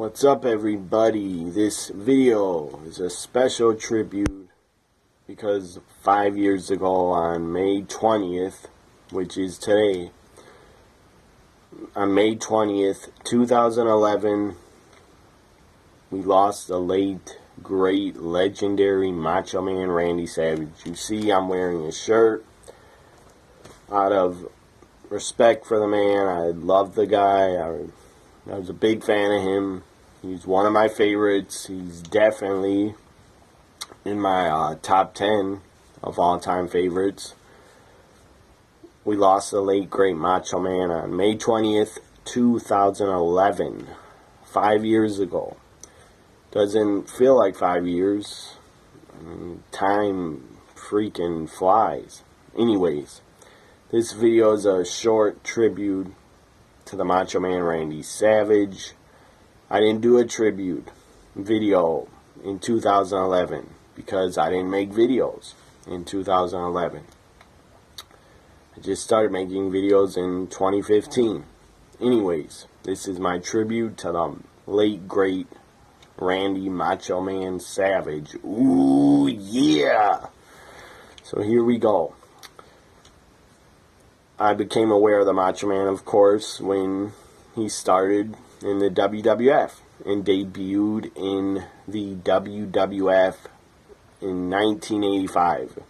What's up, everybody? This video is a special tribute because 5 years ago on May 20th, which is today, on May 20th, 2011, we lost the late, great, legendary Macho Man Randy Savage. You see, I'm wearing his shirt out of respect for the man. I love the guy. I was a big fan of him. He's one of my favorites. He's definitely in my top 10 of all-time favorites. We lost the late, great Macho Man on May 20th, 2011. 5 years ago. Doesn't feel like 5 years. Time freaking flies. Anyways, this video is a short tribute to the Macho Man Randy Savage. I didn't do a tribute video in 2011 because I didn't make videos in 2011. I just started making videos in 2015. Anyways, this is my tribute to the late, great Randy Macho Man Savage. Ooh, yeah! So here we go. I became aware of the Macho Man, of course, when he started in the WWF and debuted in the WWF in 1985.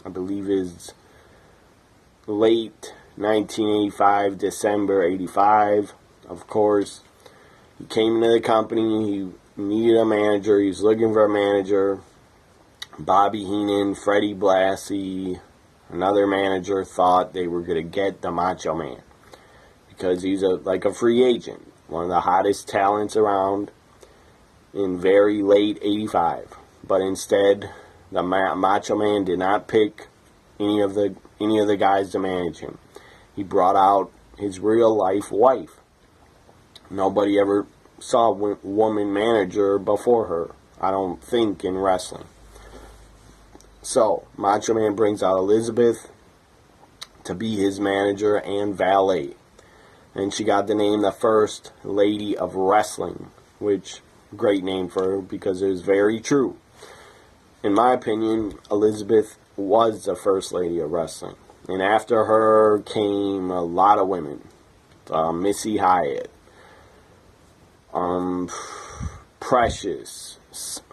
I believe it's late 1985, December 85. Of course, he came into the company, he needed a manager, he was looking for a manager. Bobby Heenan, Freddie Blassie, another manager thought they were going to get the Macho Man because he's like a free agent, one of the hottest talents around in very late 85. But instead, the Macho Man did not pick any of the guys to manage him. He brought out his real life wife. Nobody ever saw a woman manager before her, I don't think, in wrestling. So, Macho Man brings out Elizabeth to be his manager and valet. And she got the name the First Lady of Wrestling, which, great name for her because it was very true. In my opinion, Elizabeth was the First Lady of Wrestling. And after her came a lot of women. Missy Hyatt, Precious,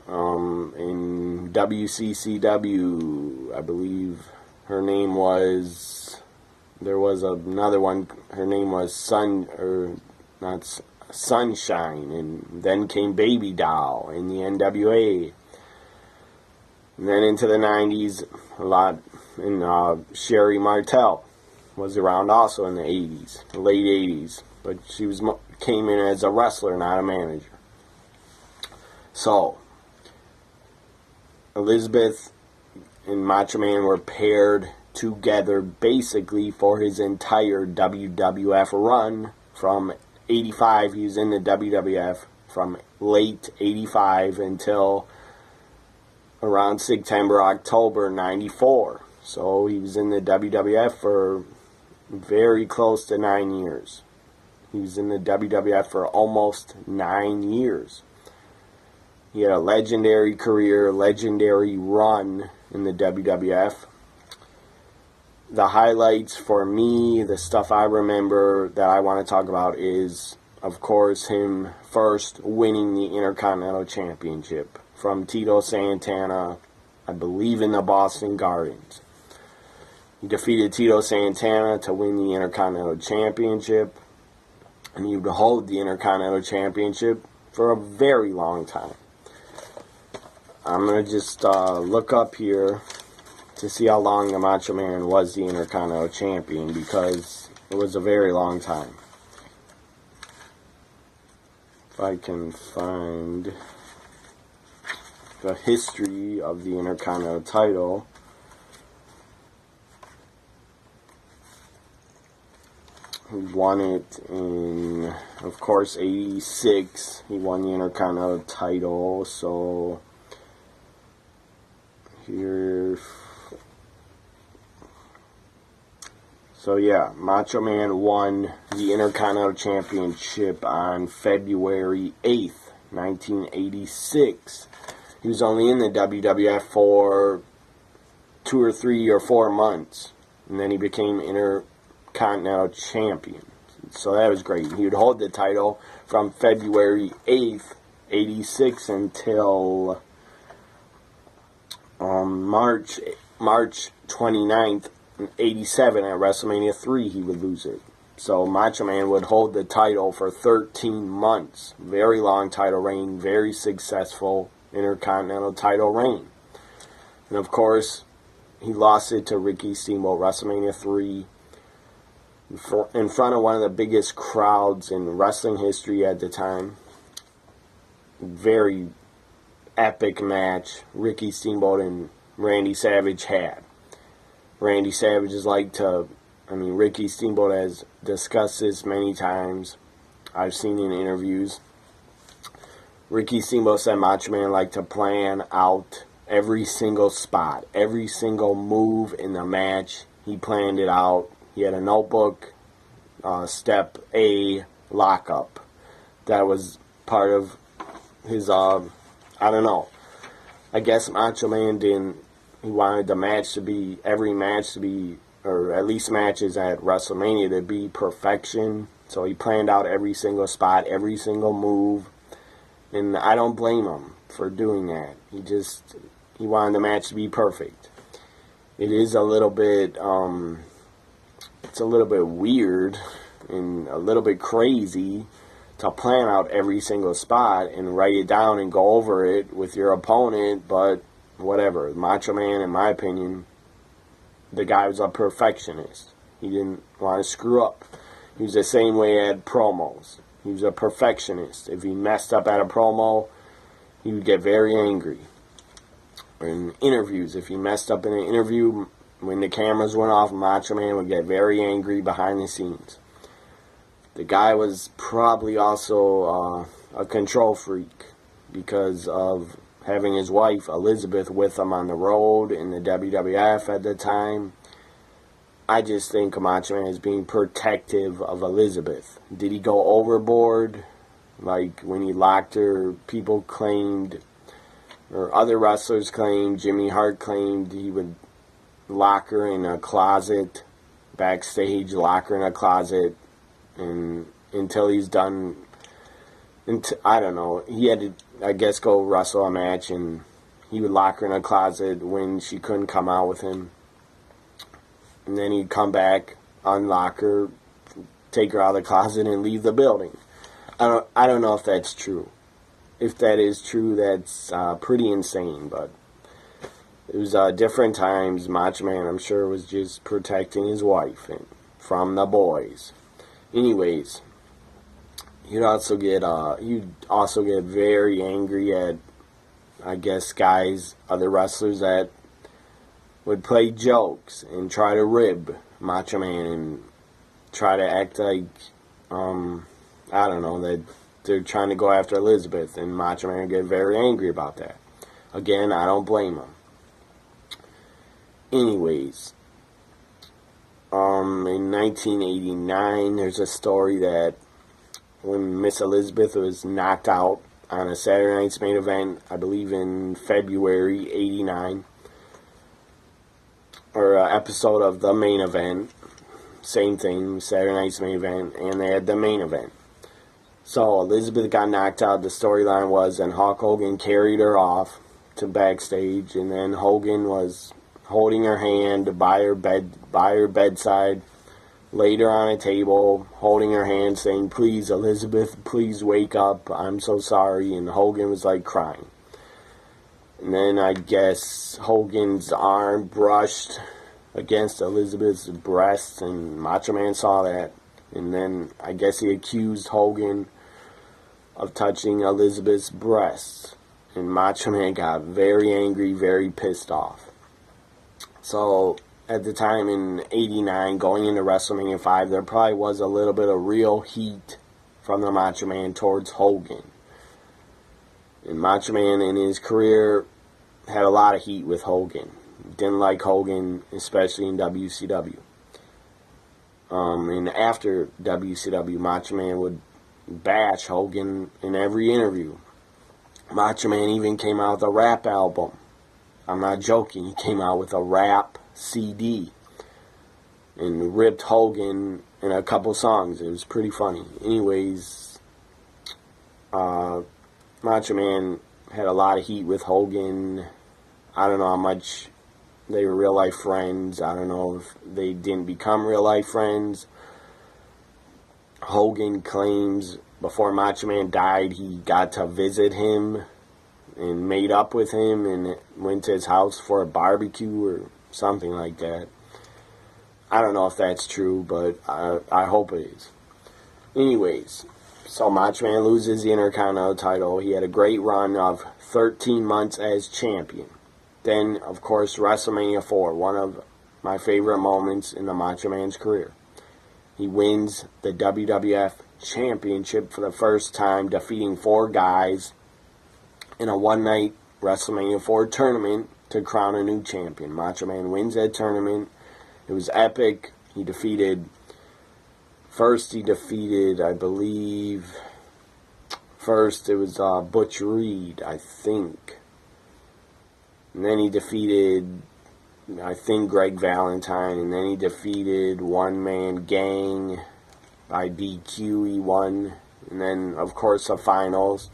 in WCCW, I believe her name was, there was another one, her name was Sunshine, and then came Baby Doll in the NWA. And then into the 90s, a lot, and Sherry Martel was around also in the 80s, late 80s, but she came in as a wrestler, not a manager. So, Elizabeth and Macho Man were paired together basically for his entire WWF run. From 85, he was in the WWF from late 85 until around September, October 94. So he was in the WWF for very close to 9 years. He was in the WWF for almost 9 years. He had a legendary career, legendary run in the WWF. The highlights for me, the stuff I remember that I want to talk about is, of course, him first winning the Intercontinental Championship from Tito Santana, I believe in the Boston Gardens. He defeated Tito Santana to win the Intercontinental Championship, and he would hold the Intercontinental Championship for a very long time. I'm going to just look up here to see how long the Macho Man was the Intercontinental Champion, because it was a very long time. If I can find the history of the Intercontinental title. He won it in, of course, 86. He won the Intercontinental title, so here. So yeah, Macho Man won the Intercontinental Championship on February 8th, 1986. He was only in the WWF for 2 or 3 or 4 months, and then he became Intercontinental Champion. So that was great. He would hold the title from February 8th, 86 until March 29th, 87 at WrestleMania 3 he would lose it. So Macho Man would hold the title for 13 months. Very long title reign, very successful Intercontinental title reign. And of course, he lost it to Ricky Steamboat, WrestleMania 3, in front of one of the biggest crowds in wrestling history at the time. Very epic match Ricky Steamboat and Randy Savage had. Randy Savage is Ricky Steamboat has discussed this many times. I've seen in interviews. Ricky Steamboat said Macho Man liked to plan out every single spot, every single move in the match. He planned it out. He had a notebook, step A, lockup. That was part of his, I don't know. I guess Macho Man he wanted the match to be, every match to be, or at least matches at WrestleMania to be perfection. So he planned out every single spot, every single move. And I don't blame him for doing that. He wanted the match to be perfect. It is a little bit, it's a little bit weird and a little bit crazy to plan out every single spot and write it down and go over it with your opponent, but whatever. Macho Man, in my opinion, the guy was a perfectionist. He didn't want to screw up. He was the same way at promos. He was a perfectionist. If he messed up at a promo, he would get very angry. Or in interviews, if he messed up in an interview, when the cameras went off, Macho Man would get very angry behind the scenes. The guy was probably also a control freak because of having his wife, Elizabeth, with him on the road in the WWF at the time. I just think Macho Man is being protective of Elizabeth. Did he go overboard? Like when he locked her, people claimed, or other wrestlers claimed, Jimmy Hart claimed he would lock her in a closet, backstage, lock her in a closet, and until he's done, I don't know, he had to, I guess, go wrestle a match, and he would lock her in a closet when she couldn't come out with him. And then he'd come back, unlock her, take her out of the closet, and leave the building. I don't know if that's true. If that is true, that's pretty insane, but it was different times. Macho Man, I'm sure, was just protecting his wife from the boys. Anyways, you'd also get very angry at, I guess, guys, other wrestlers that would play jokes and try to rib Macho Man and try to act like, I don't know, that they're trying to go after Elizabeth, and Macho Man would get very angry about that. Again, I don't blame him. Anyways, in 1989, there's a story that when Miss Elizabeth was knocked out on a Saturday Night's Main Event, I believe in February 89, or an episode of the Main Event, same thing, Saturday Night's Main Event, and they had the Main Event. So Elizabeth got knocked out. The storyline was, and Hulk Hogan carried her off to backstage, and then Hogan was holding her hand by her bedside, laid her on a table, holding her hand, saying, "Please, Elizabeth, please wake up. I'm so sorry." And Hogan was like crying. And then I guess Hogan's arm brushed against Elizabeth's breast, and Macho Man saw that. And then I guess he accused Hogan of touching Elizabeth's breasts. And Macho Man got very angry, very pissed off. So at the time in 89, going into WrestleMania 5, there probably was a little bit of real heat from the Macho Man towards Hogan. And Macho Man in his career had a lot of heat with Hogan. Didn't like Hogan, especially in WCW. And after WCW, Macho Man would bash Hogan in every interview. Macho Man even came out with a rap album. I'm not joking. He came out with a rap CD and ripped Hogan in a couple songs. It was pretty funny. Anyways, Macho Man had a lot of heat with Hogan. I don't know how much they were real life friends. I don't know if they didn't become real life friends. Hogan claims before Macho Man died, he got to visit him and made up with him and went to his house for a barbecue or something like that. I don't know if that's true, but I hope it is. Anyways, so Macho Man loses the Intercontinental title. He had a great run of 13 months as champion. Then, of course, WrestleMania 4, one of my favorite moments in the Macho Man's career. He wins the WWF Championship for the first time, defeating 4 guys in a one-night WrestleMania 4 tournament to crown a new champion. Macho Man wins that tournament. It was epic. He defeated, I believe, it was Butch Reed, I think. And then he defeated, I think, Greg Valentine. And then he defeated One Man Gang by DQ. He won. And then, of course, the finals.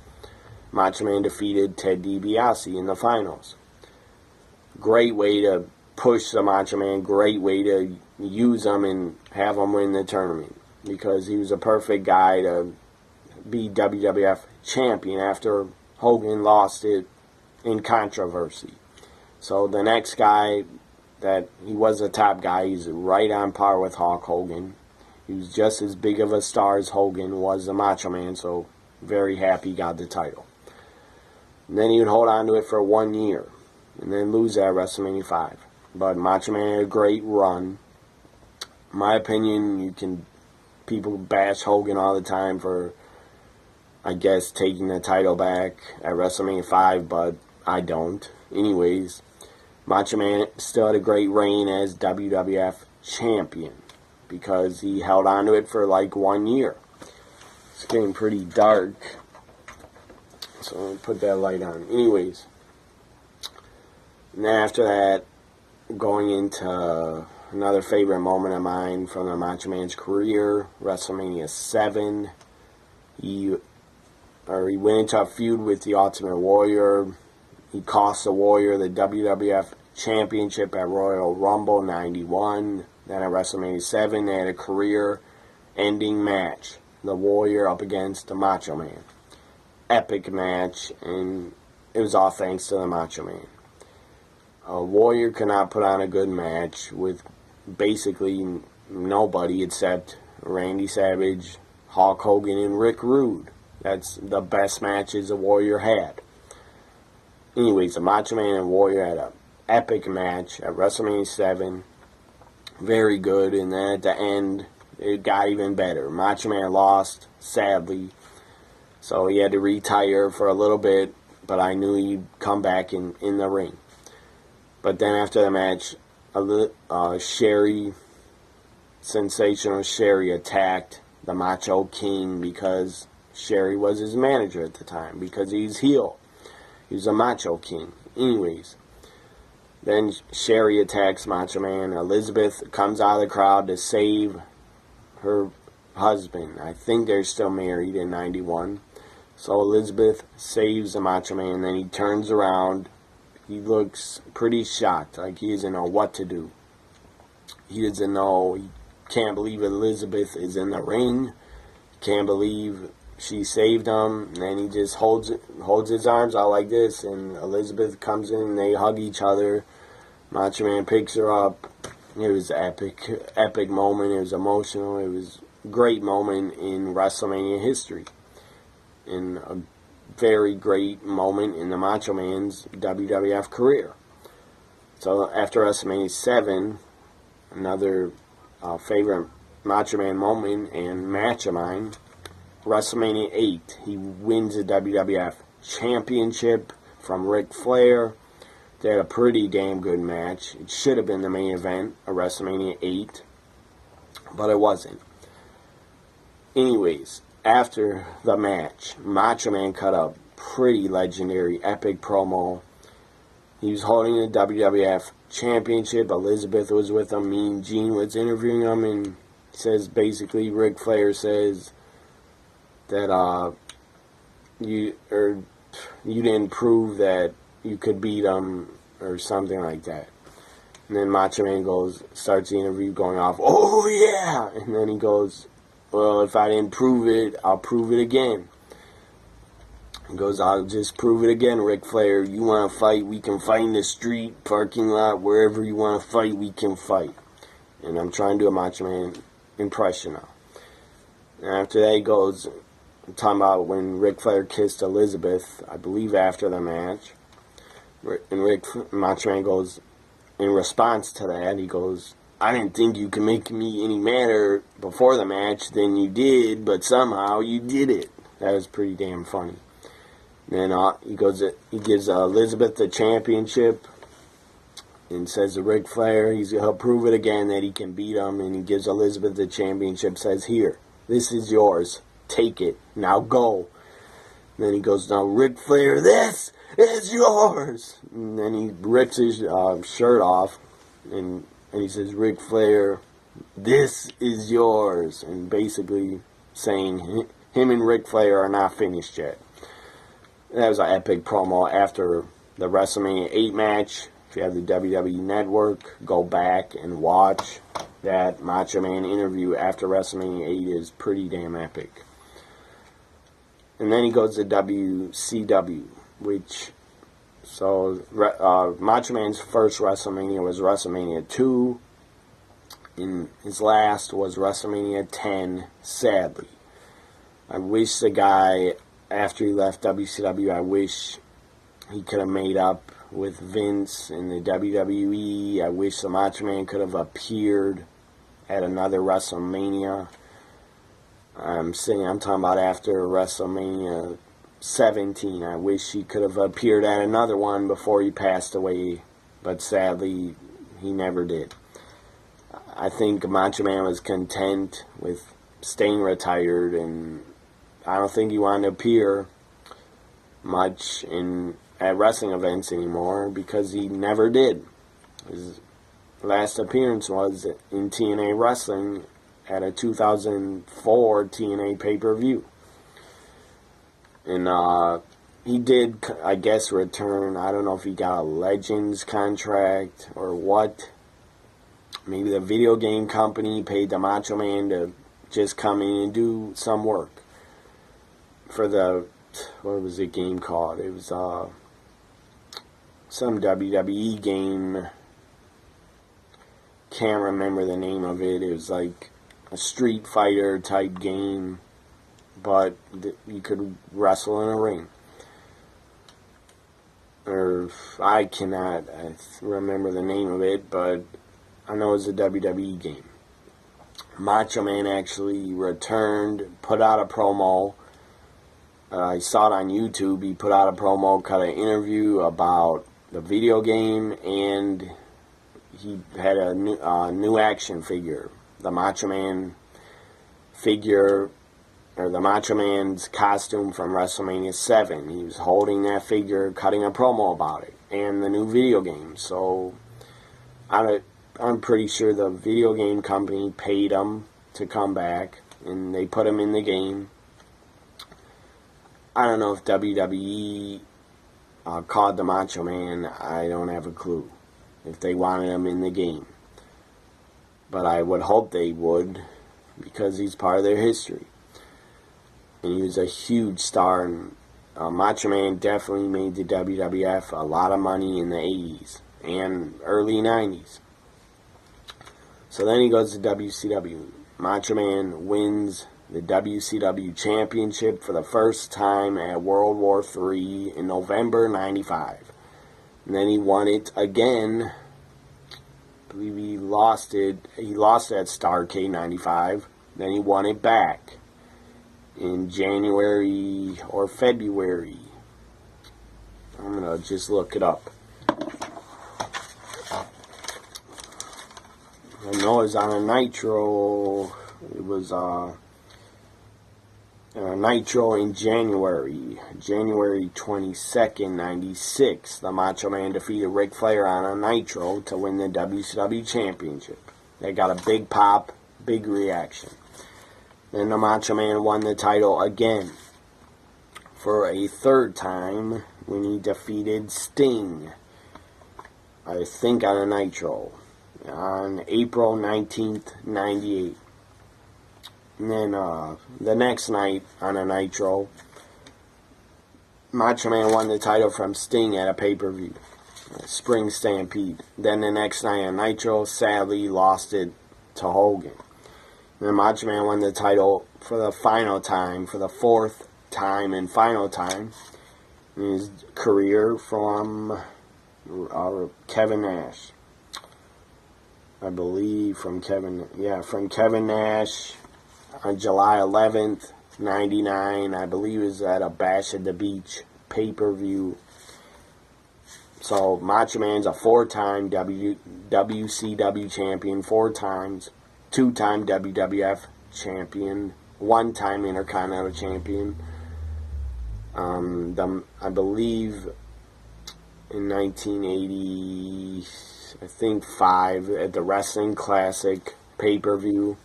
Macho Man defeated Ted DiBiase in the finals. Great way to push the Macho Man. Great way to use him and have him win the tournament. Because he was a perfect guy to be WWF champion after Hogan lost it in controversy. So the next guy, that he was a top guy, he's right on par with Hulk Hogan. He was just as big of a star as Hogan was the Macho Man, so very happy he got the title. And then he would hold on to it for 1 year, and then lose at WrestleMania 5. But Macho Man had a great run. In my opinion, people bash Hogan all the time for, I guess, taking the title back at WrestleMania 5, but I don't. Anyways, Macho Man still had a great reign as WWF champion because he held on to it for like 1 year. It's getting pretty dark, so I'm going to put that light on. Anyways, and then after that, going into another favorite moment of mine from the Macho Man's career, WrestleMania 7. He went into a feud with the Ultimate Warrior. He cost the Warrior the WWF Championship at Royal Rumble 91. Then at WrestleMania 7, they had a career-ending match. The Warrior up against the Macho Man. Epic match, and it was all thanks to the Macho Man. A Warrior could not put on a good match with basically nobody except Randy Savage, Hulk Hogan, and Rick Rude. That's the best matches the Warrior had. Anyways, the Macho Man and Warrior had an epic match at WrestleMania 7. Very good, and then at the end, it got even better. Macho Man lost, sadly, so he had to retire for a little bit, but I knew he'd come back in the ring. But then after the match, Sensational Sherry attacked the Macho King because Sherry was his manager at the time, because he's heel. He was a Macho King. Anyways, then Sherry attacks Macho Man. Elizabeth comes out of the crowd to save her husband. I think they're still married in 91. So Elizabeth saves the Macho Man, then he turns around. He looks pretty shocked, like he doesn't know what to do. He doesn't know, he can't believe Elizabeth is in the ring. Can't believe she saved him. And then he just holds his arms out like this, and Elizabeth comes in and they hug each other. Macho Man picks her up. It was epic moment. It was emotional. It was a great moment in WrestleMania history. And a very great moment in the Macho Man's WWF career. So after WrestleMania 7, another favorite Macho Man moment and match of mine, WrestleMania 8. He wins the WWF Championship from Ric Flair. They had a pretty damn good match. It should have been the main event of WrestleMania 8, but it wasn't. Anyways, after the match, Macho Man cut a pretty legendary, epic promo. He was holding the WWF Championship. Elizabeth was with him. Mean Gene was interviewing him, and says basically Ric Flair says that you didn't prove that you could beat him or something like that. And then Macho Man starts the interview going off, "Oh yeah!" And then he goes, "Well, if I didn't prove it, I'll prove it again." He goes, "I'll just prove it again, Ric Flair. You want to fight, we can fight in the street, parking lot, wherever you want to fight, we can fight." And I'm trying to do a Macho Man impression now. And after that, he goes, I'm talking about when Ric Flair kissed Elizabeth, I believe after the match. And Macho Man goes, in response to that, he goes, "I didn't think you could make me any madder before the match than you did, but somehow you did it." That was pretty damn funny. Then he gives Elizabeth the championship and says to Ric Flair, he'll prove it again that he can beat him, and he gives Elizabeth the championship, says, "Here, this is yours. Take it. Now go." And then he goes, "Now, Ric Flair, this is yours." And then he rips his shirt off, and he says, "Ric Flair, this is yours." And basically saying him and Ric Flair are not finished yet. That was an epic promo after the WrestleMania 8 match. If you have the WWE Network, go back and watch that Macho Man interview after WrestleMania 8 is pretty damn epic. And then he goes to WCW, Macho Man's first WrestleMania was WrestleMania 2, and his last was WrestleMania 10, sadly. I wish the guy, after he left WCW, I wish he could have made up with Vince in the WWE. I wish the Macho Man could have appeared at another WrestleMania. I'm talking about after WrestleMania 17. I wish he could have appeared at another one before he passed away, but sadly, he never did. I think Macho Man was content with staying retired, and I don't think he wanted to appear much at wrestling events anymore because he never did. His last appearance was in TNA Wrestling at a 2004 TNA pay-per-view. And he did, I guess, return. I don't know if he got a Legends contract or what. Maybe the video game company paid the Macho Man to just come in and do some work for the, what was the game called? It was some WWE game. Can't remember the name of it. It was like a Street Fighter type game, but you could wrestle in a ring. Or I cannot remember the name of it, but I know it was a WWE game. Macho Man actually returned, put out a promo. I saw it on YouTube. He put out a promo, cut an interview about the video game, and he had a new action figure. The Macho Man figure, or the Macho Man's costume from WrestleMania 7. He was holding that figure, cutting a promo about it, and the new video game. So I'm pretty sure the video game company paid him to come back, and they put him in the game. I don't know if WWE called the Macho Man. I don't have a clue if they wanted him in the game. But I would hope they would, because he's part of their history. And he was a huge star. And Macho Man definitely made the WWF a lot of money in the 80s and early 90s. So then he goes to WCW. Macho Man wins the WCW Championship for the first time at World War III in November 95. And then he won it again. I believe he lost it. He lost at Starrcade 95. Then he won it back in January or February. I'm going to just look it up. I know it was on a Nitro. It was Nitro in January 22nd, 96. The Macho Man defeated Ric Flair on a Nitro to win the WCW Championship. They got a big pop, big reaction. Then the Macho Man won the title again for a third time when he defeated Sting, I think on a Nitro, on April 19th, 98. And then the next night on a Nitro, Macho Man won the title from Sting at a pay-per-view, Spring Stampede. Then the next night on Nitro, sadly lost it to Hogan. And then Macho Man won the title for the final time, for the fourth time and final time in his career from Kevin Nash. I believe from Kevin Nash on July 11th, 99. I believe it was at a Bash at the Beach pay-per-view. So Macho Man's a four-time WCW champion, 4 times, 2-time WWF champion, 1-time Intercontinental champion. I believe in 1980, I think 5, at the Wrestling Classic pay-per-view,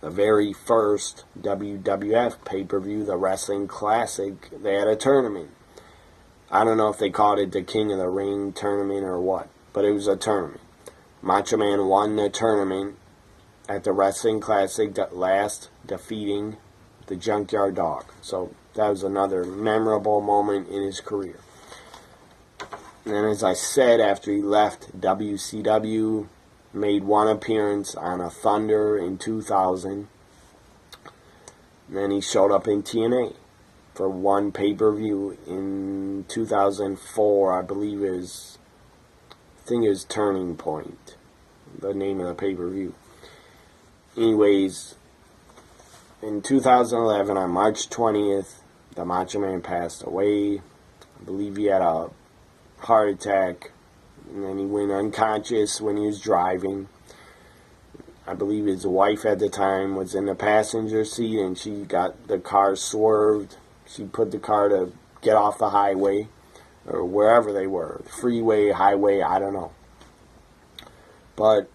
the very first WWF pay-per-view, the Wrestling Classic, they had a tournament. I don't know if they called it the King of the Ring tournament or what, but it was a tournament. Macho Man won the tournament at the Wrestling Classic, last defeating the Junkyard Dog. So that was another memorable moment in his career. And then, as I said, after he left WCW, made one appearance on a Thunder in 2000. And then he showed up in TNA for one pay-per-view in 2004. I think it was Turning Point, the name of the pay-per-view. Anyways, in 2011, on March 20th, the Macho Man passed away. I believe he had a heart attack, and then he went unconscious when he was driving. I believe his wife at the time was in the passenger seat, and she got the car swerved. She put the car to get off the highway, or wherever they were, freeway, highway, I don't know. But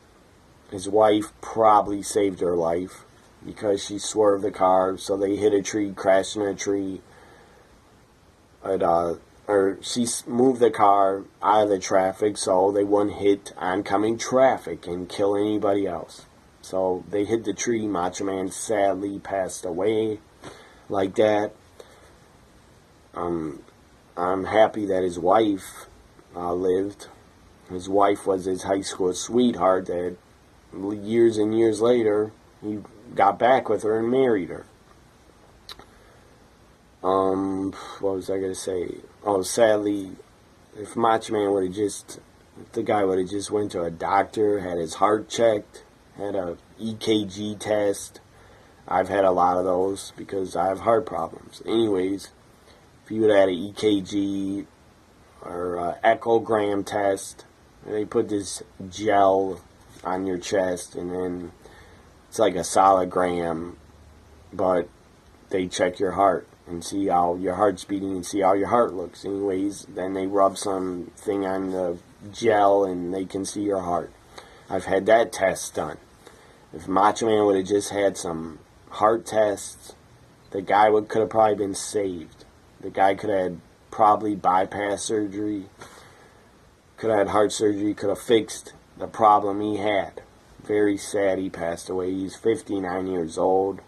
his wife probably saved her life because she swerved the car, so they hit a tree, crashed in a tree. Or she moved the car out of the traffic so they wouldn't hit oncoming traffic and kill anybody else. So they hit the tree. Macho Man sadly passed away like that. I'm happy that his wife lived. His wife was his high school sweetheart that years and years later he got back with her and married her. What was I going to say? Oh, sadly, if Macho Man would have if the guy would have just went to a doctor, had his heart checked, had a EKG test. I've had a lot of those because I have heart problems. Anyways, if you would have had an EKG or echogram test, they put this gel on your chest, and then it's like a sonogram, but they check your heart and see how your heart's beating and see how your heart looks. Anyways, then they rub something on the gel and they can see your heart. I've had that test done. If Macho Man would have just had some heart tests, the guy could have probably been saved. The guy could have had probably bypass surgery, could have had heart surgery, could have fixed the problem he had. Very sad he passed away. He's 59 years old,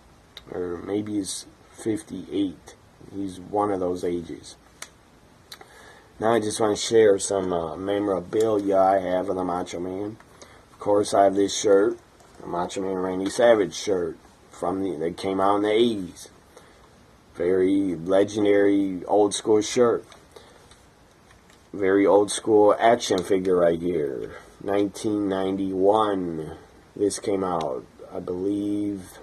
or maybe he's 58. He's one of those ages. Now I just want to share some memorabilia I have of the Macho Man. Of course, I have this shirt, the Macho Man Randy Savage shirt that came out in the 80s. Very legendary old school shirt. Very old school action figure right here. 1991. This came out, I believe.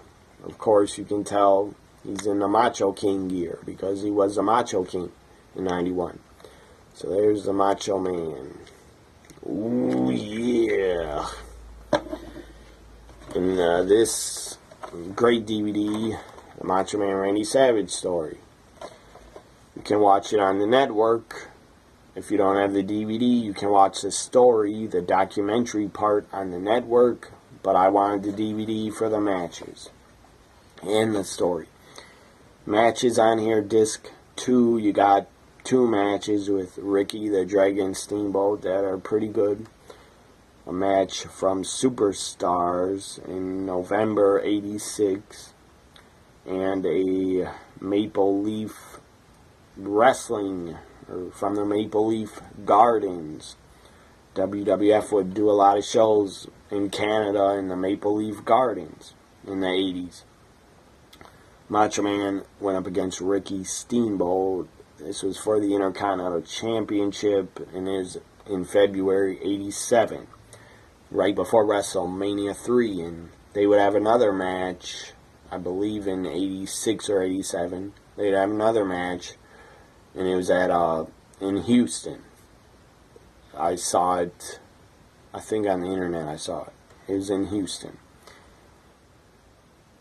Of course, you can tell he's in the Macho King gear because he was the Macho King in 91. So there's the Macho Man. Ooh, yeah. And this great DVD, the Macho Man Randy Savage story. You can watch it on the network. If you don't have the DVD, you can watch the story, the documentary part on the network, but I wanted the DVD for the matches and the story. Matches on here, disc 2, you got 2 matches with Ricky the Dragon Steamboat that are pretty good. A match from Superstars in November '86, and a Maple Leaf Wrestling, or from the Maple Leaf Gardens. WWF would do a lot of shows in Canada in the Maple Leaf Gardens in the 80s. Macho Man went up against Ricky Steamboat. This was for the Intercontinental Championship, and is in February '87, right before WrestleMania 3, and they would have another match, I believe in '86 or '87. They'd have another match, and it was at in Houston. I saw it, I think on the internet I saw it. It was in Houston.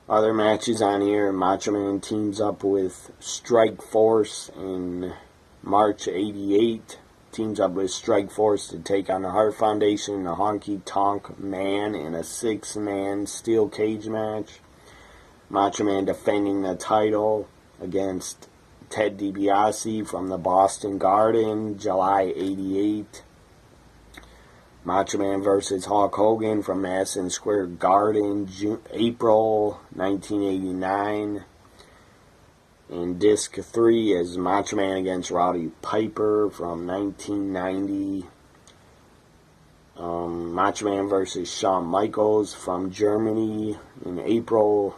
Other matches on here, Macho Man teams up with Strike Force in March '88. Teams up with Strike Force to take on the Hart Foundation, the Honky Tonk Man, in a 6-man steel cage match. Macho Man defending the title against Ted DiBiase from the Boston Garden, July '88. Macho Man versus Hulk Hogan from Madison Square Garden, April 1989. And disc 3 is Macho Man against Rowdy Piper from 1990. Macho Man versus Shawn Michaels from Germany in April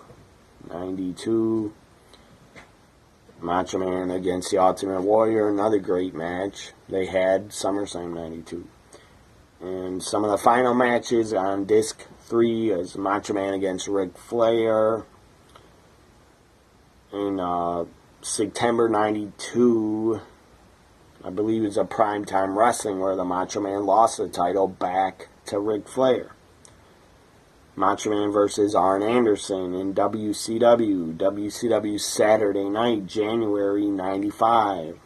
'92. Macho Man against the Ultimate Warrior, another great match they had, SummerSlam '92. And some of the final matches on disc 3 is Macho Man against Ric Flair in September '92. I believe it's a primetime wrestling where the Macho Man lost the title back to Ric Flair. Macho Man versus Arn Anderson in WCW Saturday Night, January '95.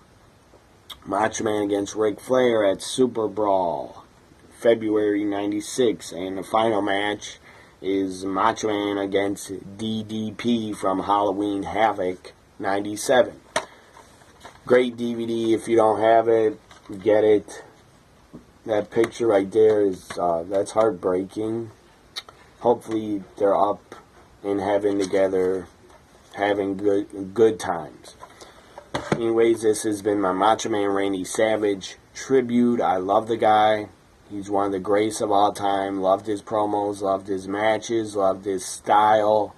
Macho Man against Ric Flair at Super Brawl, February '96, and the final match is Macho Man against DDP from Halloween Havoc '97. Great DVD. If you don't have it, get it. That picture right there is that's heartbreaking. Hopefully they're up in heaven together, having good times. Anyways, this has been my Macho Man Randy Savage tribute. I love the guy. He's one of the greatest of all time. Loved his promos, loved his matches, loved his style,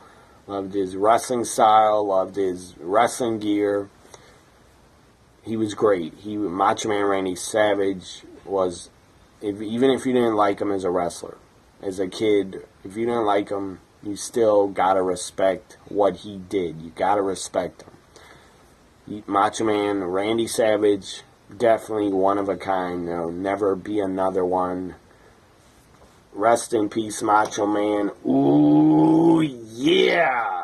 loved his wrestling style, loved his wrestling gear. He was great. Macho Man Randy Savage was, even if you didn't like him as a wrestler, as a kid, if you didn't like him, you still gotta respect what he did. You gotta respect him. Macho Man Randy Savage, definitely one of a kind. There'll never be another one. Rest in peace, Macho Man. Ooh, yeah!